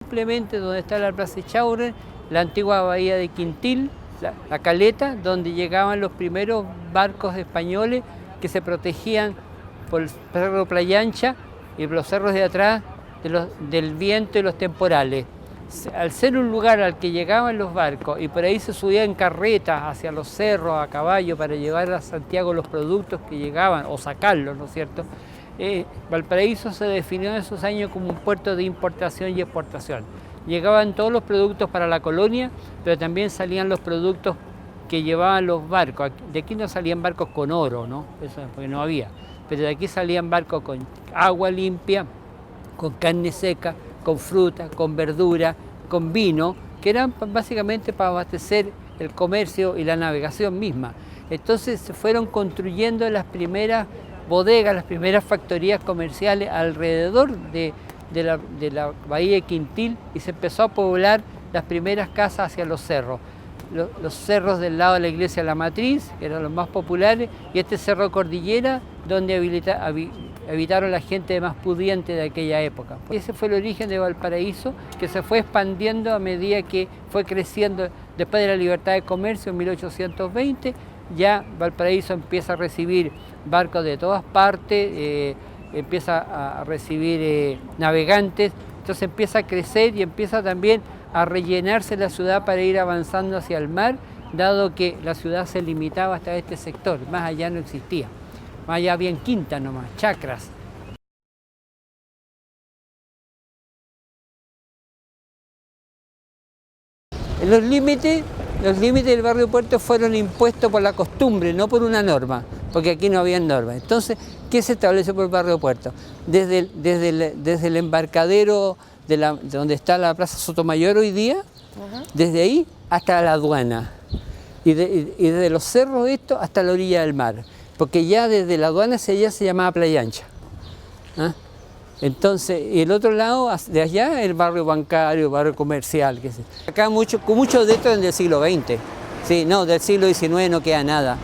Simplemente donde está la Plaza Echaurren, la antigua bahía de Quintil, la caleta, donde llegaban los primeros barcos españoles que se protegían por el cerro Playa Ancha y los cerros de atrás del viento y los temporales. Al ser un lugar al que llegaban los barcos y por ahí se subían carretas hacia los cerros a caballo para llevar a Santiago los productos que llegaban o sacarlos, ¿no es cierto? Valparaíso se definió en esos años como un puerto de importación y exportación. Llegaban todos los productos para la colonia, pero también salían los productos que llevaban los barcos. De aquí no salían barcos con oro, ¿no? Eso porque no había. Pero de aquí salían barcos con agua limpia, con carne seca, con fruta, con verdura, con vino, que eran básicamente para abastecer el comercio y la navegación misma. Entonces se fueron construyendo las primeras bodegas, las primeras factorías comerciales alrededor de la bahía de Quintil y se empezó a poblar las primeras casas hacia los cerros. Los cerros del lado de la iglesia de la Matriz, que eran los más populares, y este cerro Cordillera, donde habitaron la gente más pudiente de aquella época. Ese fue el origen de Valparaíso, que se fue expandiendo a medida que fue creciendo después de la libertad de comercio en 1820. Ya Valparaíso empieza a recibir barcos de todas partes, empieza a recibir navegantes, entonces empieza a crecer y empieza también a rellenarse la ciudad para ir avanzando hacia el mar, dado que la ciudad se limitaba hasta este sector, más allá no existía. Más allá habían quintas nomás, chacras. Los límites del barrio Puerto fueron impuestos por la costumbre, no por una norma, porque aquí no había normas. Entonces, ¿qué se estableció por el barrio Puerto? Desde el embarcadero de donde está la Plaza Sotomayor hoy día, desde ahí hasta la aduana. Y desde los cerros hasta la orilla del mar, porque ya desde la aduana hacia allá se llamaba Playa Ancha. ¿Ah? Entonces, y el otro lado, de allá, el barrio bancario, el barrio comercial. Acá mucho de esto es del siglo XX. Sí, no, del siglo XIX no queda nada.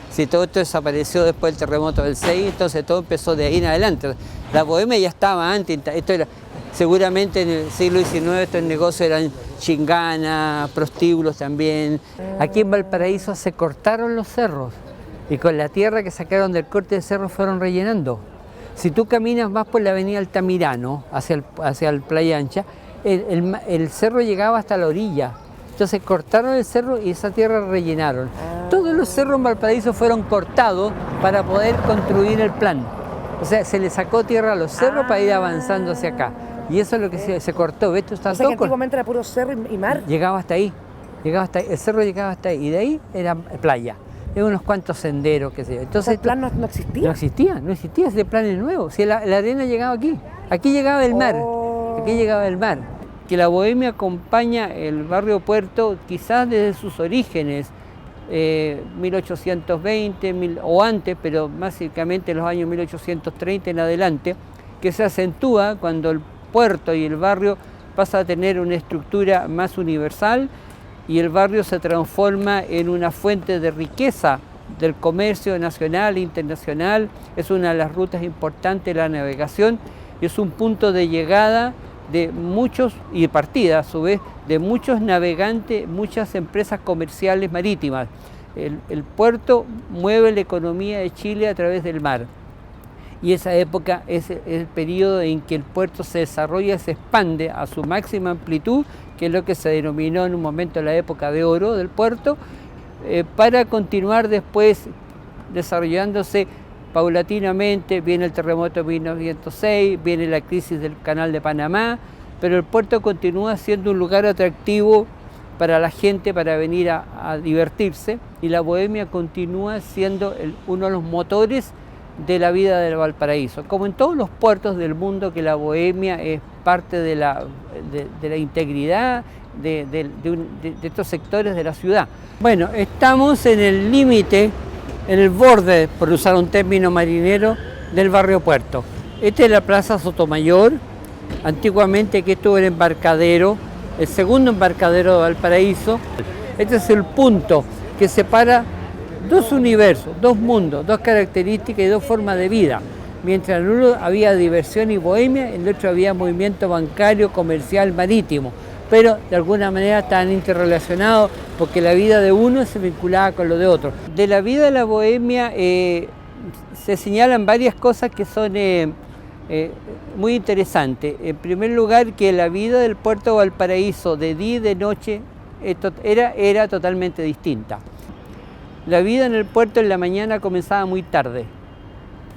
Sí, todo esto desapareció después del terremoto del 6, entonces todo empezó de ahí en adelante. La bohemia ya estaba antes, esto era, seguramente en el siglo XIX estos negocios eran chinganas, prostíbulos también. Aquí en Valparaíso se cortaron los cerros y con la tierra que sacaron del corte de cerros fueron rellenando. Si tú caminas más por la avenida Altamirano, hacia el Playa Ancha, el cerro llegaba hasta la orilla. Entonces cortaron el cerro y esa tierra rellenaron. Todos los cerros en Valparaíso fueron cortados para poder construir el plan. O sea, se le sacó tierra a los cerros para ir avanzando hacia acá. Y eso es lo que se cortó. ¿Ves? O sea, que antiguamente era puro cerro y mar. Llegaba hasta ahí. El cerro llegaba hasta ahí. Y de ahí era playa. De unos cuantos senderos, qué sé yo. Entonces, ¿el plan no existía? No existía, ese plan es nuevo. Si la arena llegaba aquí llegaba el mar, aquí llegaba el mar. Que la bohemia acompaña el barrio Puerto quizás desde sus orígenes, 1820 o antes, pero básicamente en los años 1830 en adelante, que se acentúa cuando el puerto y el barrio pasa a tener una estructura más universal y el barrio se transforma en una fuente de riqueza del comercio nacional e internacional. Es una de las rutas importantes de la navegación y es un punto de llegada de muchos y de partida a su vez de muchos navegantes, muchas empresas comerciales marítimas. El puerto mueve la economía de Chile a través del mar y esa época es el periodo en que el puerto se desarrolla, se expande a su máxima amplitud, que es lo que se denominó en un momento la época de oro del puerto, para continuar después desarrollándose paulatinamente. Viene el terremoto de 1906, viene la crisis del Canal de Panamá, pero el puerto continúa siendo un lugar atractivo para la gente para venir a divertirse y la bohemia continúa siendo uno de los motores de la vida del Valparaíso, como en todos los puertos del mundo, que la bohemia es parte de la integridad de estos sectores de la ciudad. Bueno, estamos en el límite, en el borde, por usar un término marinero, del barrio Puerto. Esta es la Plaza Sotomayor, antiguamente aquí estuvo el embarcadero, el segundo embarcadero de Valparaíso. Este es el punto que separa dos universos, dos mundos, dos características y dos formas de vida. Mientras en uno había diversión y bohemia, en el otro había movimiento bancario, comercial, marítimo. Pero de alguna manera estaban interrelacionados porque la vida de uno se vinculaba con lo de otro. De la vida de la bohemia se señalan varias cosas que son muy interesantes. En primer lugar, que la vida del puerto de Valparaíso de día y de noche era totalmente distinta. La vida en el puerto en la mañana comenzaba muy tarde,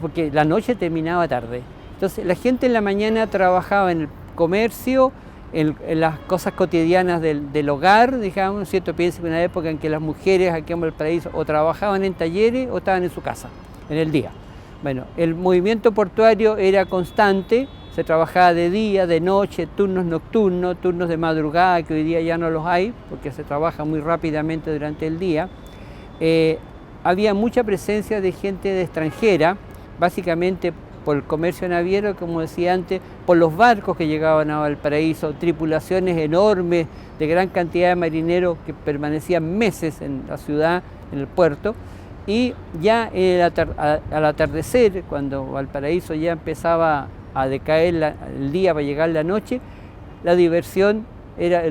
porque la noche terminaba tarde. Entonces la gente en la mañana trabajaba en el comercio, en las cosas cotidianas del hogar, digamos, ¿cierto? Piensen en una época en que las mujeres aquí en Valparaíso o trabajaban en talleres o estaban en su casa, en el día. Bueno, el movimiento portuario era constante, se trabajaba de día, de noche, turnos nocturnos, turnos de madrugada, que hoy día ya no los hay, porque se trabaja muy rápidamente durante el día. Había mucha presencia de gente de extranjera, básicamente por el comercio naviero, como decía antes, por los barcos que llegaban a Valparaíso, tripulaciones enormes de gran cantidad de marineros que permanecían meses en la ciudad, en el puerto, y ya al atardecer, cuando Valparaíso ya empezaba a decaer el día para llegar la noche, la diversión era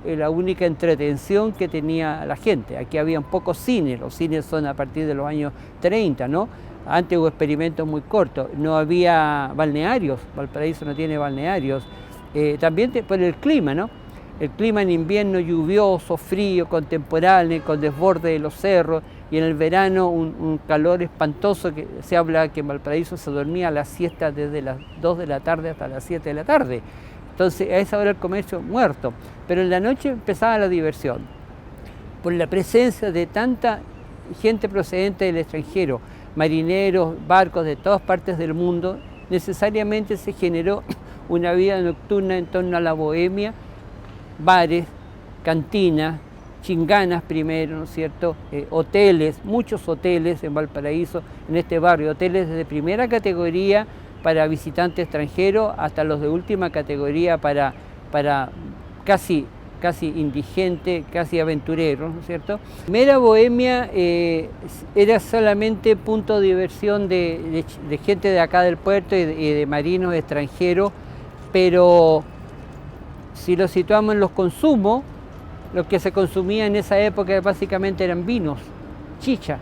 la única entretención que tenía la gente. Aquí habían pocos cines, los cines son a partir de los años 30, ¿no? Antes hubo experimentos muy cortos, no había balnearios, Valparaíso no tiene balnearios, también por el clima, ¿no? El clima en invierno lluvioso, frío, con temporales, con desborde de los cerros, y en el verano un calor espantoso, que se habla que en Valparaíso se dormía a la siesta desde las 2 de la tarde hasta las 7 de la tarde. Entonces a esa hora el comercio muerto, pero en la noche empezaba la diversión. Por la presencia de tanta gente procedente del extranjero, marineros, barcos de todas partes del mundo, necesariamente se generó una vida nocturna en torno a la bohemia, bares, cantinas, chinganas primero, ¿no es cierto? Hoteles, muchos hoteles en Valparaíso, en este barrio, hoteles de primera categoría para visitantes extranjeros hasta los de última categoría para casi indigente, casi aventurero, ¿no es cierto? La primera bohemia era solamente punto de diversión de gente de acá del puerto y de marinos extranjeros, pero si lo situamos en los consumos, lo que se consumía en esa época básicamente eran vinos, chicha.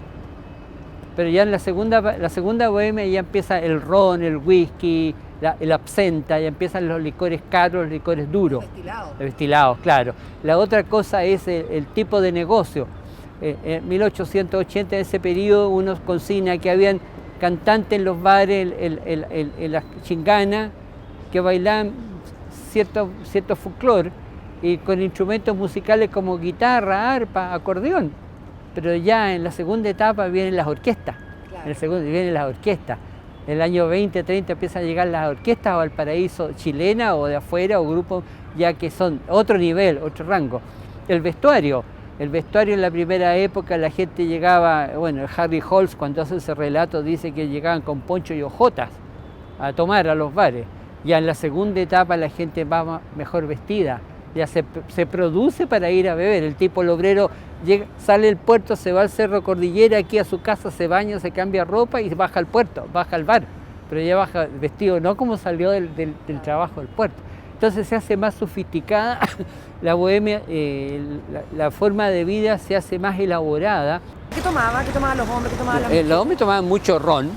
Pero ya en la segunda bohemia ya empieza el ron, el whisky, el absenta, ya empiezan los licores caros, los licores duros. Los destilados, claro. La otra cosa es el tipo de negocio. En 1880, en ese periodo, uno consigna que habían cantantes en los bares, en las chinganas, que bailaban cierto folclore, y con instrumentos musicales como guitarra, arpa, acordeón. Pero ya en la segunda etapa vienen las orquestas. Claro. En el segundo vienen las orquestas. En el año 20, 30 empiezan a llegar las orquestas a Valparaíso chilena o de afuera, o grupos ya que son otro nivel, otro rango. El vestuario en la primera época la gente llegaba, bueno, Harry Holz cuando hace ese relato dice que llegaban con poncho y hojotas a tomar a los bares. Ya en la segunda etapa la gente va mejor vestida, ya se produce para ir a beber. El tipo, el obrero, sale del puerto, se va al Cerro Cordillera, aquí a su casa, se baña, se cambia ropa y baja al puerto, baja al bar, pero ya baja vestido no como salió del trabajo del puerto. Entonces se hace más sofisticada la bohemia, la forma de vida se hace más elaborada. ¿Qué tomaban? ¿Qué tomaban los hombres? ¿Qué tomaban las mujeres? Los hombres tomaban mucho ron,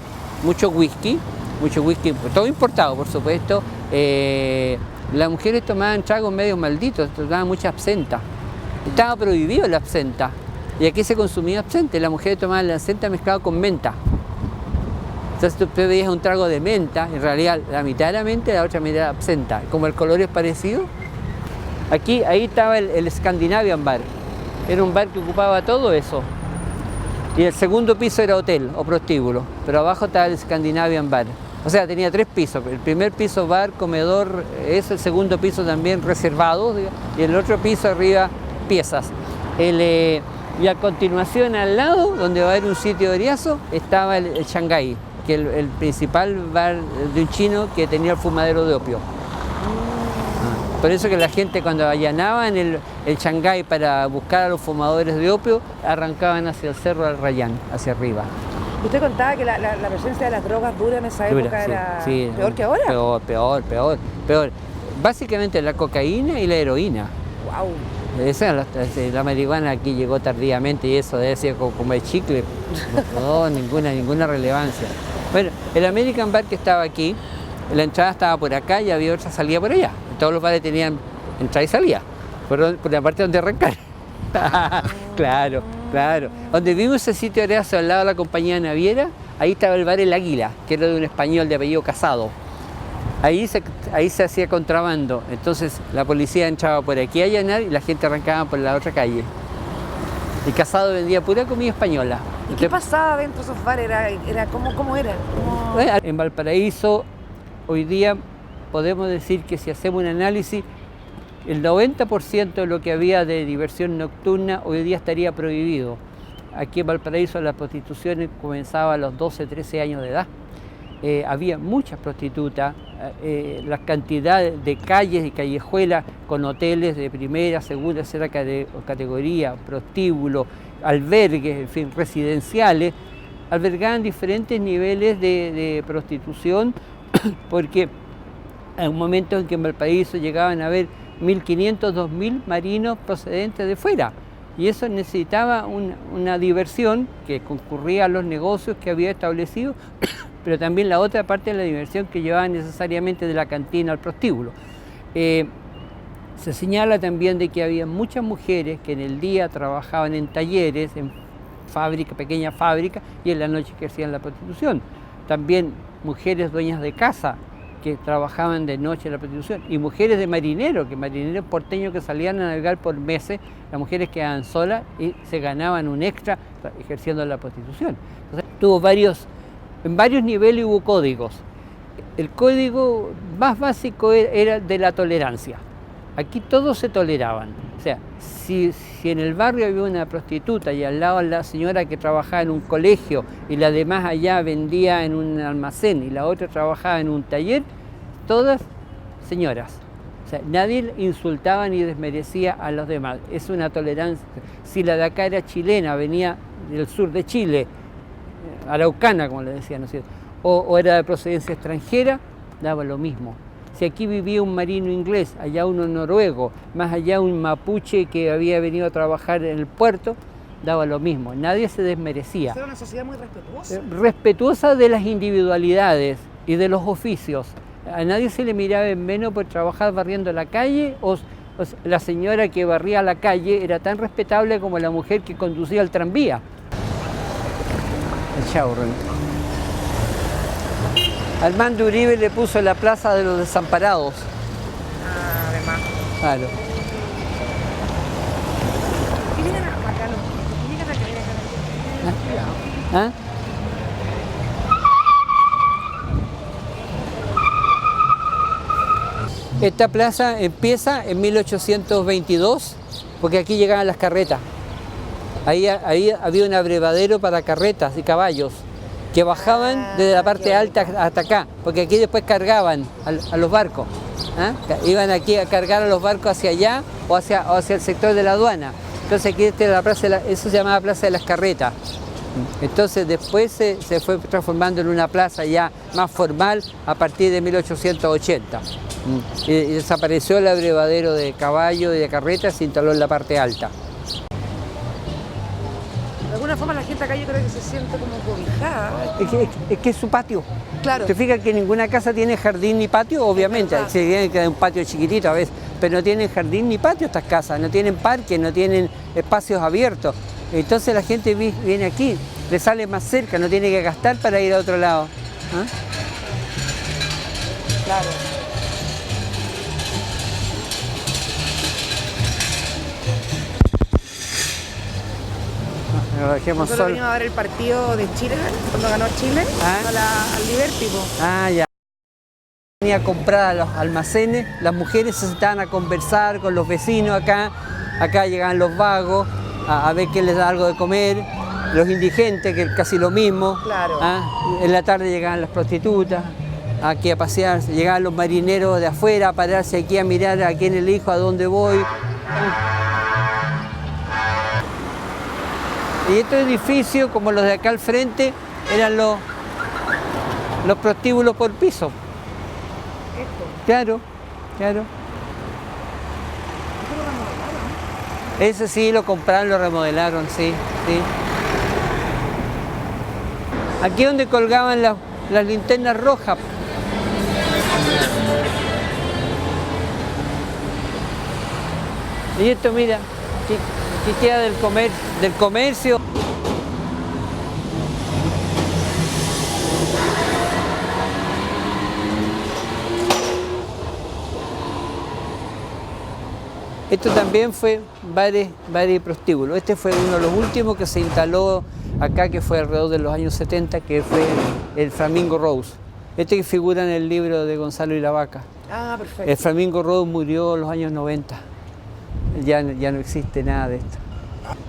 mucho whisky, todo importado, por supuesto. Las mujeres tomaban tragos medio malditos, tomaban mucha absenta. Estaba prohibido la absenta, y aquí se consumía absenta. Las mujeres tomaban la absenta mezclada con menta. Entonces tú veías un trago de menta, en realidad la mitad era menta y la otra mitad era absenta. Como el color es parecido, ahí estaba el Scandinavian Bar. Era un bar que ocupaba todo eso. Y el segundo piso era hotel o prostíbulo, pero abajo estaba el Scandinavian Bar. O sea, tenía 3 pisos. El primer piso bar, comedor, el segundo piso también reservado, y el otro piso arriba piezas. Y a continuación al lado, donde va a haber un sitio de Oriazo, estaba el Shanghái, que es el principal bar de un chino que tenía el fumadero de opio. Por eso que la gente cuando allanaban el Shanghái para buscar a los fumadores de opio, arrancaban hacia el Cerro del Rayán, hacia arriba. Usted contaba que la presencia de las drogas duras en esa época era peor que ahora. Peor. Básicamente la cocaína y la heroína. Wow. La marihuana aquí llegó tardíamente y eso debe ser como el chicle. No, ninguna relevancia. Bueno, el American Bar que estaba aquí, la entrada estaba por acá y había otra salida por allá. Todos los bares tenían entrada y salida, por la parte donde arrancar. Claro. Donde vimos ese sitio era al lado de la compañía naviera, ahí estaba el bar El Águila, que era de un español de apellido Casado. Ahí se hacía contrabando, entonces la policía entraba por aquí a allanar y la gente arrancaba por la otra calle. Y Casado vendía pura comida española. ¿Y qué pasaba dentro de esos bares? ¿Cómo era? Bueno, en Valparaíso, hoy día podemos decir que si hacemos un análisis, el 90% de lo que había de diversión nocturna hoy día estaría prohibido. Aquí en Valparaíso la prostitución comenzaba a los 12, 13 años de edad. Había muchas prostitutas, la cantidad de calles y callejuelas con hoteles de primera, segunda, tercera categoría, prostíbulos, albergues, en fin, residenciales, albergaban diferentes niveles de prostitución porque en un momento en que en Valparaíso llegaban a haber 1.500, 2.000 marinos procedentes de fuera. Y eso necesitaba una diversión que concurría a los negocios que había establecido, pero también la otra parte de la diversión que llevaba necesariamente de la cantina al prostíbulo. Se señala también de que había muchas mujeres que en el día trabajaban en talleres, en pequeñas fábricas, y en la noche ejercían la prostitución. También mujeres dueñas de casa que trabajaban de noche en la prostitución, y mujeres de marineros porteños que salían a navegar por meses, las mujeres quedaban solas y se ganaban un extra ejerciendo la prostitución. Entonces, en varios niveles hubo códigos. El código más básico era de la tolerancia. Aquí todos se toleraban. O sea, si en el barrio había una prostituta y al lado la señora que trabajaba en un colegio y la demás allá vendía en un almacén y la otra trabajaba en un taller, todas señoras. O sea, nadie insultaba ni desmerecía a los demás. Es una tolerancia. Si la de acá era chilena, venía del sur de Chile, araucana, como le decían, ¿no es cierto? O era de procedencia extranjera, daba lo mismo. Si aquí vivía un marino inglés, allá uno noruego, más allá un mapuche que había venido a trabajar en el puerto, daba lo mismo. Nadie se desmerecía. Era una sociedad muy respetuosa. Respetuosa de las individualidades y de los oficios. A nadie se le miraba en menos por trabajar barriendo la calle, o la señora que barría la calle era tan respetable como la mujer que conducía el tranvía. El Chaurren. Armando Uribe le puso la Plaza de los Desamparados. Ah, además. Claro. ¿Qué llegan acá? ¿Qué llegan acá? ¿Ah? Esta plaza empieza en 1822, porque aquí llegaban las carretas. Ahí había un abrevadero para carretas y caballos, que bajaban desde la parte alta hasta acá, porque aquí después cargaban a los barcos. Iban aquí a cargar a los barcos hacia allá o hacia el sector de la aduana. Entonces aquí la plaza, eso se llamaba Plaza de las Carretas. Entonces después se fue transformando en una plaza ya más formal a partir de 1880. Y desapareció el abrevadero de caballo y de carretas, se instaló en la parte alta. De alguna forma la gente acá yo creo que se siente como cobijada. Es que es su patio. Claro. ¿Te fijas que ninguna casa tiene jardín ni patio? Obviamente, se tiene que dar un patio chiquitito a veces, pero no tienen jardín ni patio estas casas, no tienen parques, no tienen espacios abiertos. Entonces la gente viene aquí, le sale más cerca, no tiene que gastar para ir a otro lado. Claro. Nosotros venimos a ver el partido de Chile, cuando ganó Chile, al Liverpool. Ya. Venía a comprar a los almacenes, las mujeres se sentaban a conversar con los vecinos acá llegaban los vagos a ver qué les da algo de comer, los indigentes, que es casi lo mismo. Claro. En la tarde llegaban las prostitutas, aquí a pasear, llegaban los marineros de afuera a pararse aquí a mirar a quién elijo, a dónde voy. Y estos edificios, como los de acá al frente, eran los prostíbulos por piso. Claro, claro. Ese sí lo compraron, lo remodelaron, sí, sí. Aquí es donde colgaban las linternas rojas. Y esto, mira, aquí queda del comercio. Esto también fue bares y prostíbulos. Este fue uno de los últimos que se instaló acá, que fue alrededor de los años 70, que fue el Flamingo Rose. Este que figura en el libro de Gonzalo y la Vaca. Ah, perfecto. El Flamingo Rose murió en los años 90. Ya no existe nada de esto.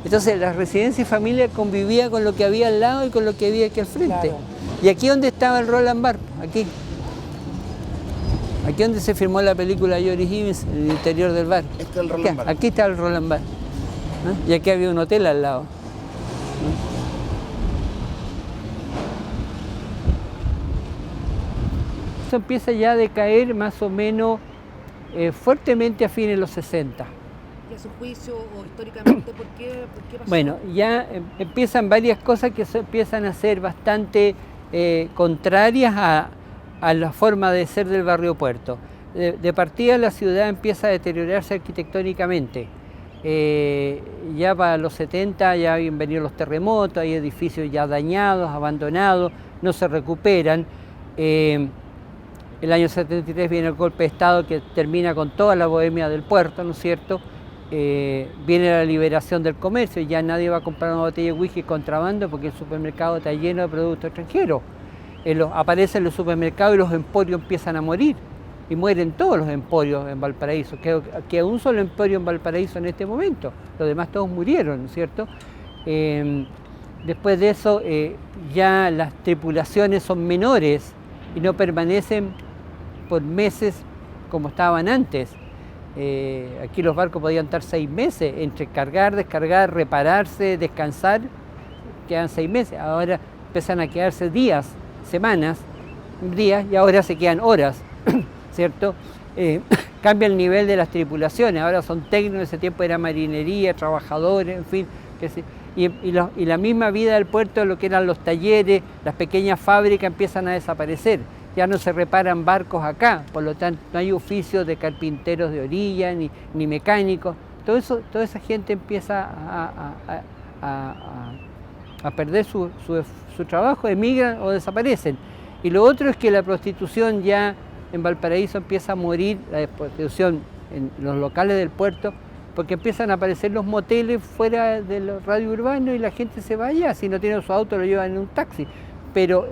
Entonces la residencia y familia convivía con lo que había al lado y con lo que había aquí al frente. Claro. Y aquí donde estaba el Roland Bar, aquí. Aquí donde se filmó la película Joris Ivens, en el interior del bar. Este es el Roland Bar. Aquí está el Roland Bar. ¿No? Y aquí había un hotel al lado. Esto empieza ya a decaer más o menos fuertemente a fines de los 60. ¿Y a su juicio o históricamente por qué pasó? Bueno, ya empiezan varias cosas que empiezan a ser bastante contrarias a la forma de ser del barrio Puerto. De partida la ciudad empieza a deteriorarse arquitectónicamente. Ya para los 70 ya habían venido los terremotos, hay edificios ya dañados, abandonados, no se recuperan. El año 73 viene el golpe de Estado que termina con toda la bohemia del puerto, ¿no es cierto? Viene la liberación del comercio, ya nadie va a comprar una botella de whisky contrabando porque el supermercado está lleno de productos extranjeros. Aparecen los supermercados y los emporios empiezan a morir, y mueren todos los emporios en Valparaíso. Que un solo emporio en Valparaíso en este momento, los demás todos murieron, ¿no es cierto? Después de eso ya las tripulaciones son menores y no permanecen por meses como estaban antes. Aquí los barcos podían estar 6 meses, entre cargar, descargar, repararse, descansar, quedan 6 meses. Ahora empiezan a quedarse días, semanas, días, y ahora se quedan horas, ¿cierto? Cambia el nivel de las tripulaciones, ahora son técnicos, en ese tiempo era marinería, trabajadores, en fin. Y la misma vida del puerto, lo que eran los talleres, las pequeñas fábricas empiezan a desaparecer. Ya no se reparan barcos acá, por lo tanto no hay oficios de carpinteros de orilla ni mecánicos. Toda esa gente empieza a perder su trabajo, emigran o desaparecen. Y lo otro es que la prostitución ya en Valparaíso empieza a morir, la prostitución en los locales del puerto, porque empiezan a aparecer los moteles fuera de los radios urbanos y la gente se va allá. Si no tiene su auto lo llevan en un taxi. Pero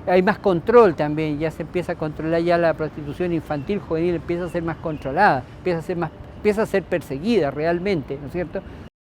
hay más control también, ya se empieza a controlar ya la prostitución infantil, juvenil, empieza a ser más controlada, empieza a ser perseguida realmente, ¿no es cierto?